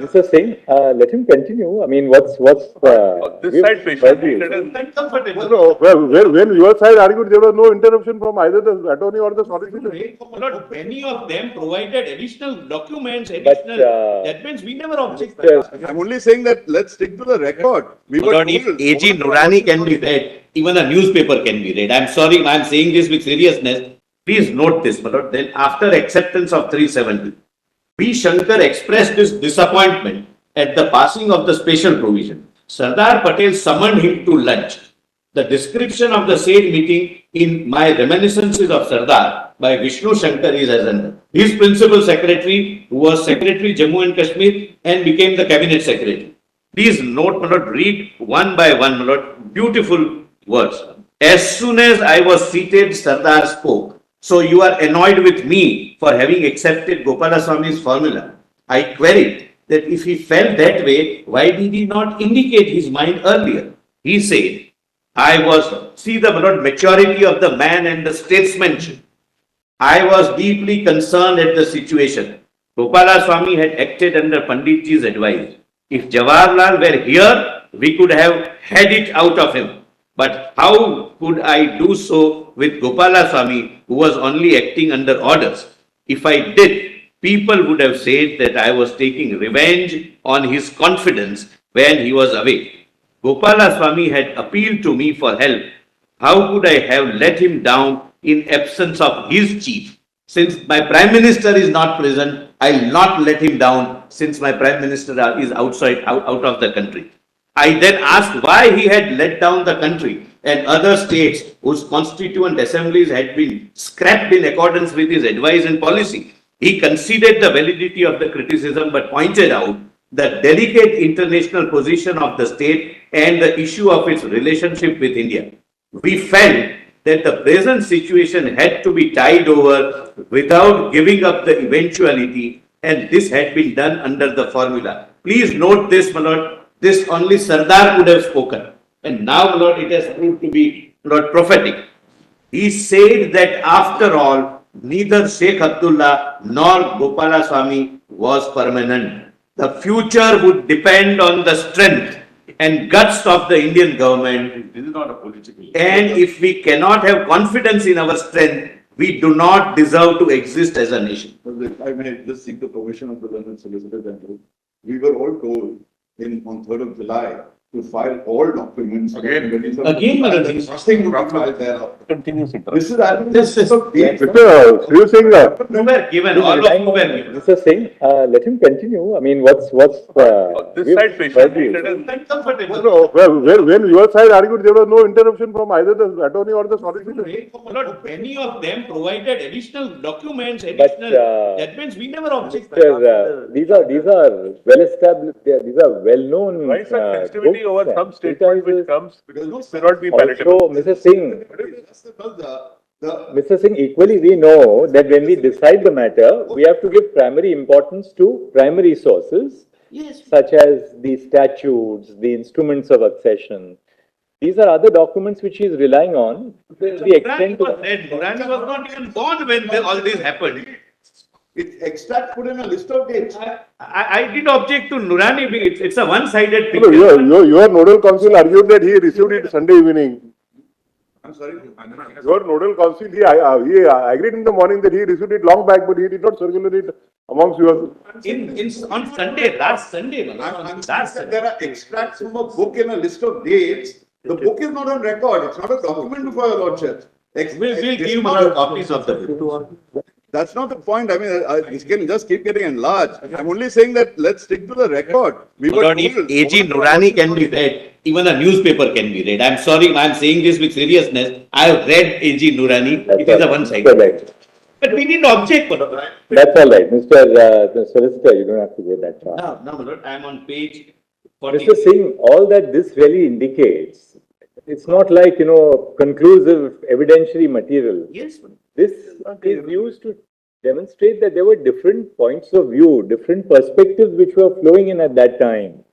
Mr. Singh, let him continue. I mean, what's this side patient? No, when your side argued, there was no interruption from either the attorney or the solicitor. Not many of them provided additional documents, additional judgments. We never objected. I'm only saying that let's stick to the record. We were Lord, if AG Noorani can be read, even a newspaper can be read. I'm sorry, I'm saying this with seriousness. Please note this, my lord. Then after acceptance of 370, B. Shankar expressed his disappointment at the passing of the special provision. Sardar Patel summoned him to lunch. The description of the said meeting in my reminiscences of Sardar by Vishnu Shankar is as under. His principal secretary, who was Secretary Jammu and Kashmir and became the Cabinet Secretary. Please note, my lord, read one by one, my lord, beautiful words. As soon as I was seated, Sardar spoke. So you are annoyed with me for having accepted Gopalaswamy's formula. I queried that if he felt that way, why did he not indicate his mind earlier? He said, see the maturity of the man and the statesmanship. I was deeply concerned at the situation. Gopalaswamy had acted under Panditji's advice. If Jawaharlal were here, we could have had it out of him. But how could I do so with Gopalaswamy, who was only acting under orders? If I did, people would have said that I was taking revenge on his confidence when he was away. Gopalaswamy had appealed to me for help. How could I have let him down in absence of his chief? Since my Prime Minister is not present, I'll not let him down since my Prime Minister is out of the country. I then asked why he had let down the country and other states whose constituent assemblies had been scrapped in accordance with his advice and policy. He conceded the validity of the criticism but pointed out the delicate international position of the state and the issue of its relationship with India. We felt that the present situation had to be tied over without giving up the eventuality, and this had been done under the formula. Please note this, my lord. This only Sardar could have spoken. And now, Lord, it has proved to be, Lord, prophetic. He said that after all, neither Sheikh Abdullah nor Gopalaswamy was permanent. The future would depend on the strength and guts of the Indian government. This is not a political. And if we cannot have confidence in our strength, we do not deserve to exist as a nation. I may just seek the permission of the learned solicitor general. We were all told on 3rd of July to file all documents. Again, nothing to be filed thereafter. Continuous This is Mr. Singh. who were given, all of who were given. Mr. Singh, let him continue. I mean, what's this side patient? No, when your side argued, there was no interruption from either the attorney or the solicitor. Lord, many of them provided additional documents, additional judgments. We never objected. These are well established. These are well known. Why such sensitivity over some statement which comes because may not be palatable? Also, Mr. Singh, equally we know that when we decide the matter, we have to give primary importance to primary sources, Yes. such as the statutes, the instruments of accession. These are other documents which he is relying on. The extent was dead. Noorani was not even born when all this happened. It's extract put in a list of dates. I did object to Noorani. It's a one-sided No, picture. your nodal counsel argued that he received it Sunday evening. I'm sorry. Your nodal counsel, he agreed in the morning that he received it long back, but he did not circulate it amongst you. On Sunday, last Sunday. There are extracts from a book in a list of dates. The book is not on record. It's not a document before your lordship. We'll give more copies of the book. That's not the point. I mean, this can just keep getting enlarged. I'm only saying that let's stick to the record. Lord, if AG Noorani can be read, even a newspaper can be read. I'm sorry, I'm saying this with seriousness. I have read AG Noorani. It is a one-sided. But we didn't object. That's all right. Mr. Solicitor, you don't have to go that far. No, my lord, I'm on page 40. Mr. Singh, all that this really indicates, it's not like, conclusive evidentiary material. Yes. This is used to demonstrate that there were different points of view, different perspectives which were flowing in at that time.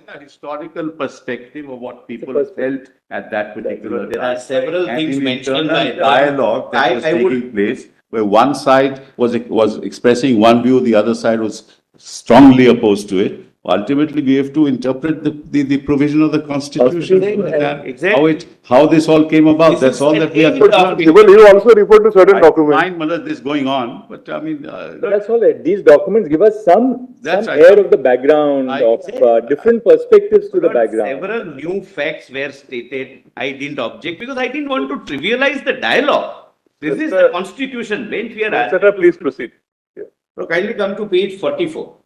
A historical perspective of what people felt at that particular time. There are several things mentioned by dialogue that was taking place. where one side was expressing one view, the other side was strongly opposed to it. Ultimately, we have to interpret the provision of the Constitution. Exactly. How this all came about, that's all that we are concerned. Sibal, you also referred to certain documents. Mind whether this is going on, but I mean, That's all right. These documents give us some That's right. air of the background, of different perspectives to the background. Several new facts were stated. I didn't object because I didn't want to trivialize the dialogue. This is the constitution bench we are Etc. Please proceed. So kindly come to page 44.